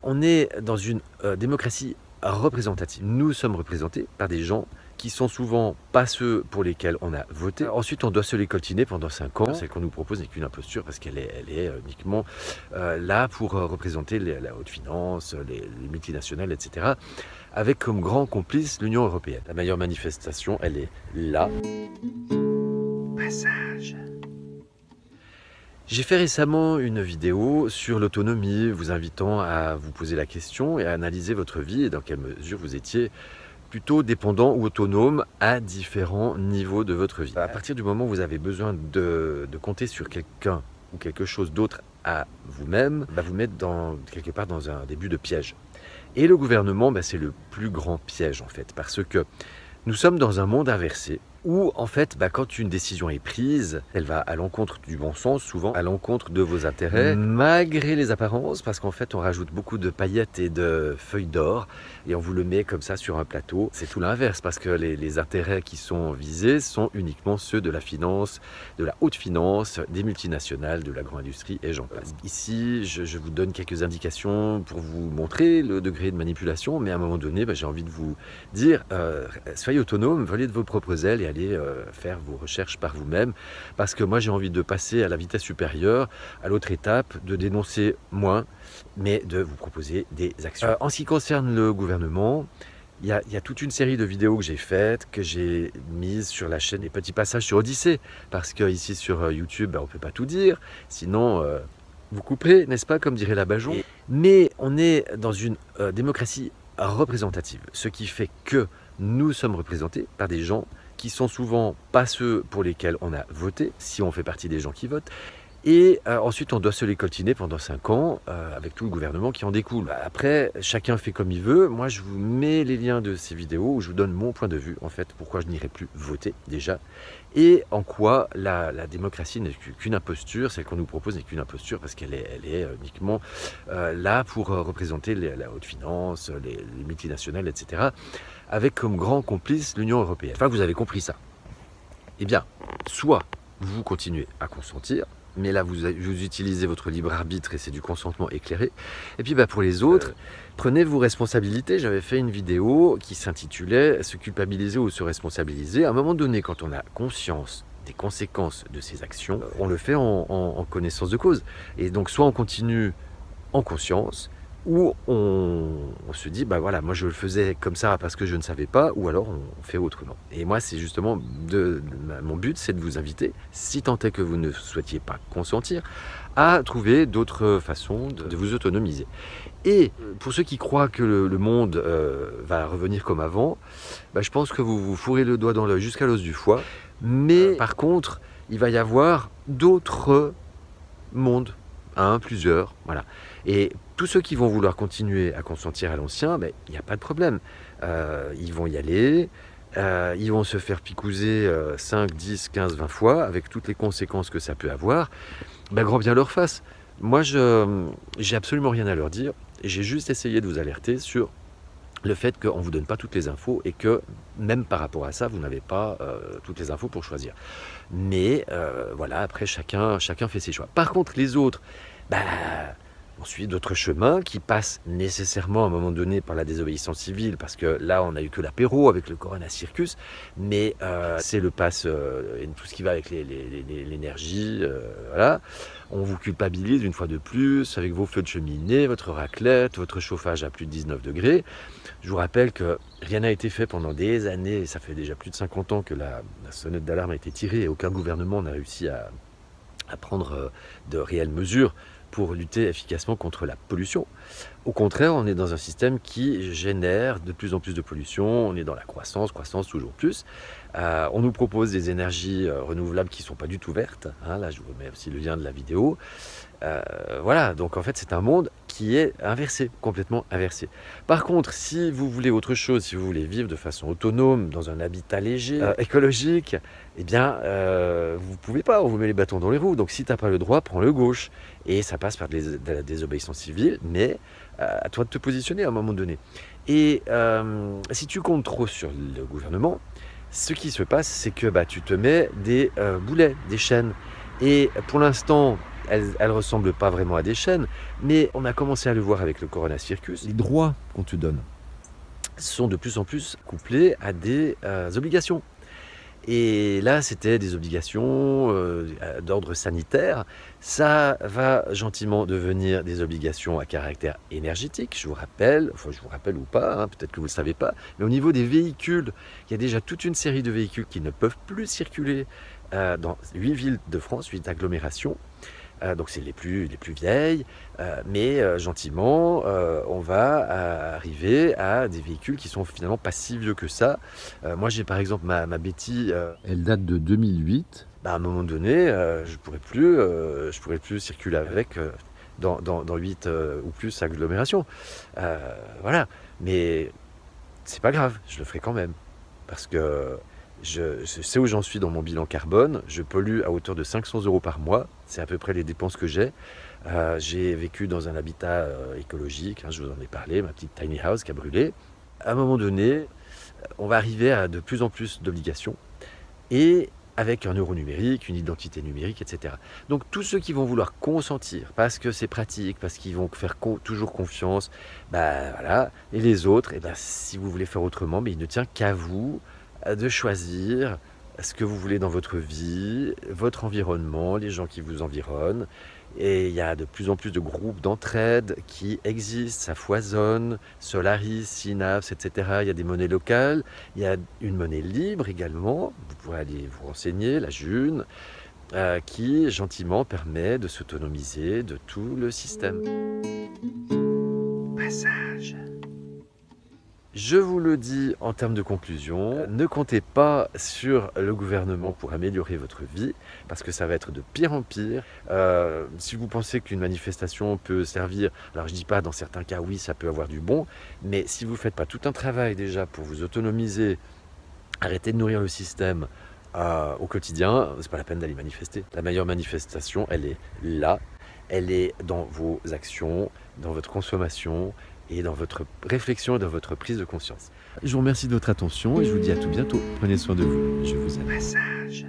On est dans une démocratie représentative. Nous sommes représentés par des gens qui sont souvent pas ceux pour lesquels on a voté. Ensuite, on doit se les coltiner pendant 5 ans. Celle qu'on nous propose n'est qu'une imposture parce qu'elle est uniquement là pour représenter la haute finance, les multinationales, etc. Avec comme grand complice l'Union européenne. La meilleure manifestation, elle est là. Passage. J'ai fait récemment une vidéo sur l'autonomie, vous invitant à vous poser la question et à analyser votre vie et dans quelle mesure vous étiez plutôt dépendant ou autonome à différents niveaux de votre vie. À partir du moment où vous avez besoin de compter sur quelqu'un ou quelque chose d'autre à vous-même, vous mettre quelque part dans un début de piège. Et le gouvernement, c'est le plus grand piège en fait, parce que nous sommes dans un monde inversé où en fait, quand une décision est prise, elle va à l'encontre du bon sens, souvent à l'encontre de vos intérêts, malgré les apparences, parce qu'en fait on rajoute beaucoup de paillettes et de feuilles d'or et on vous le met comme ça sur un plateau. C'est tout l'inverse, parce que les intérêts qui sont visés sont uniquement ceux de la finance, de la haute finance, des multinationales, de l'agro-industrie et j'en passe. Ici, je vous donne quelques indications pour vous montrer le degré de manipulation, mais à un moment donné, j'ai envie de vous dire, soyez autonome, volez de vos propres ailes et allez faire vos recherches par vous-même, parce que moi j'ai envie de passer à la vitesse supérieure, à l'autre étape, de dénoncer moins, mais de vous proposer des actions. En ce qui concerne le gouvernement, il y a toute une série de vidéos que j'ai faites, que j'ai mises sur la chaîne, des petits passages sur Odyssée, parce que ici sur YouTube, on ne peut pas tout dire, sinon vous couperez, n'est-ce pas, comme dirait la Bajon. Mais on est dans une démocratie représentative, ce qui fait que nous sommes représentés par des gens qui sont souvent pas ceux pour lesquels on a voté, si on fait partie des gens qui votent. Et ensuite, on doit se les coltiner pendant 5 ans avec tout le gouvernement qui en découle. Après, chacun fait comme il veut. Moi, je vous mets les liens de ces vidéos où je vous donne mon point de vue, en fait, pourquoi je n'irai plus voter déjà, et en quoi la démocratie n'est qu'une imposture, celle qu'on nous propose n'est qu'une imposture parce qu'elle est uniquement là pour représenter la haute finance, les multinationales, etc., avec comme grand complice l'Union européenne. Enfin, vous avez compris ça. Eh bien, soit vous continuez à consentir, mais là vous utilisez votre libre arbitre et c'est du consentement éclairé. Et puis pour les autres, prenez vos responsabilités. J'avais fait une vidéo qui s'intitulait « Se culpabiliser ou se responsabiliser ». À un moment donné, quand on a conscience des conséquences de ses actions, on le fait en connaissance de cause. Et donc soit on continue en conscience, où on se dit, voilà, moi je le faisais comme ça parce que je ne savais pas, ou alors on fait autrement. Et moi, c'est justement, mon but, c'est de vous inviter, si tant est que vous ne souhaitiez pas consentir, à trouver d'autres façons de vous autonomiser. Et pour ceux qui croient que le monde va revenir comme avant, je pense que vous vous fourrez le doigt dans l'œil jusqu'à l'os du foie, mais par contre, il va y avoir d'autres mondes, plusieurs, voilà. Et tous ceux qui vont vouloir continuer à consentir à l'ancien, il n'y a pas de problème. Ils vont y aller, ils vont se faire picouser 5, 10, 15, 20 fois, avec toutes les conséquences que ça peut avoir. Grand bien leur face. Moi, j'ai absolument rien à leur dire, et j'ai juste essayé de vous alerter sur le fait qu'on ne vous donne pas toutes les infos et que même par rapport à ça, vous n'avez pas toutes les infos pour choisir. Mais voilà, après, chacun fait ses choix. Par contre, les autres, on suit d'autres chemins qui passent nécessairement à un moment donné par la désobéissance civile, parce que là, on n'a eu que l'apéro avec le Corona Circus, mais c'est le pass et tout ce qui va avec l'énergie, voilà. On vous culpabilise une fois de plus avec vos feux de cheminée, votre raclette, votre chauffage à plus de 19 degrés. Je vous rappelle que rien n'a été fait pendant des années, et ça fait déjà plus de 50 ans que la sonnette d'alarme a été tirée et aucun gouvernement n'a réussi à prendre de réelles mesures pour lutter efficacement contre la pollution. Au contraire, on est dans un système qui génère de plus en plus de pollution, on est dans la croissance toujours plus. On nous propose des énergies renouvelables qui ne sont pas du tout vertes, là je vous mets aussi le lien de la vidéo. Voilà, donc en fait c'est un monde qui est inversé, complètement inversé. Par contre, si vous voulez autre chose, si vous voulez vivre de façon autonome, dans un habitat léger, écologique, eh bien vous ne pouvez pas, on vous met les bâtons dans les roues. Donc si tu n'as pas le droit, prends le gauche. Et ça passe par de la désobéissance civile, mais à toi de te positionner à un moment donné. Et si tu comptes trop sur le gouvernement, ce qui se passe, c'est que tu te mets des boulets, des chaînes. Et pour l'instant, elles ressemblent pas vraiment à des chaînes, mais on a commencé à le voir avec le Corona Circus. Les droits qu'on te donne sont de plus en plus couplés à des obligations. Et là, c'était des obligations d'ordre sanitaire. Ça va gentiment devenir des obligations à caractère énergétique, je vous rappelle, enfin je vous rappelle ou pas, hein, peut-être que vous ne le savez pas, mais au niveau des véhicules, il y a déjà toute une série de véhicules qui ne peuvent plus circuler dans 8 villes de France, 8 agglomérations. Donc c'est les plus vieilles, mais gentiment, on va arriver à des véhicules qui sont finalement pas si vieux que ça. Moi j'ai par exemple ma Betty, elle date de 2008. Bah, à un moment donné, je pourrais plus circuler avec dans 8 ou plus agglomérations. Voilà, mais c'est pas grave, je le ferai quand même, parce que je sais où j'en suis dans mon bilan carbone. Je pollue à hauteur de 500 € par mois. C'est à peu près les dépenses que j'ai. J'ai vécu dans un habitat écologique, hein, je vous en ai parlé, ma petite tiny house qui a brûlé. À un moment donné, on va arriver à de plus en plus d'obligations, et avec un euro numérique, une identité numérique, etc. Donc tous ceux qui vont vouloir consentir, parce que c'est pratique, parce qu'ils vont faire toujours confiance, bah voilà. Et les autres, eh ben, si vous voulez faire autrement, mais il ne tient qu'à vous de choisir ce que vous voulez dans votre vie, votre environnement, les gens qui vous environnent. Et il y a de plus en plus de groupes d'entraide qui existent, ça foisonne, Solaris, Synapse, etc. Il y a des monnaies locales, il y a une monnaie libre également, vous pourrez aller vous renseigner, la June, qui gentiment permet de s'autonomiser de tout le système. Passage. Je vous le dis en termes de conclusion, ne comptez pas sur le gouvernement pour améliorer votre vie, parce que ça va être de pire en pire. Si vous pensez qu'une manifestation peut servir, alors je ne dis pas dans certains cas, oui, ça peut avoir du bon, mais si vous ne faites pas tout un travail déjà pour vous autonomiser, arrêter de nourrir le système au quotidien, c'est pas la peine d'aller manifester. La meilleure manifestation, elle est là, elle est dans vos actions, dans votre consommation, et dans votre réflexion et dans votre prise de conscience. Je vous remercie de votre attention et je vous dis à tout bientôt. Prenez soin de vous. Je vous aime. Passage.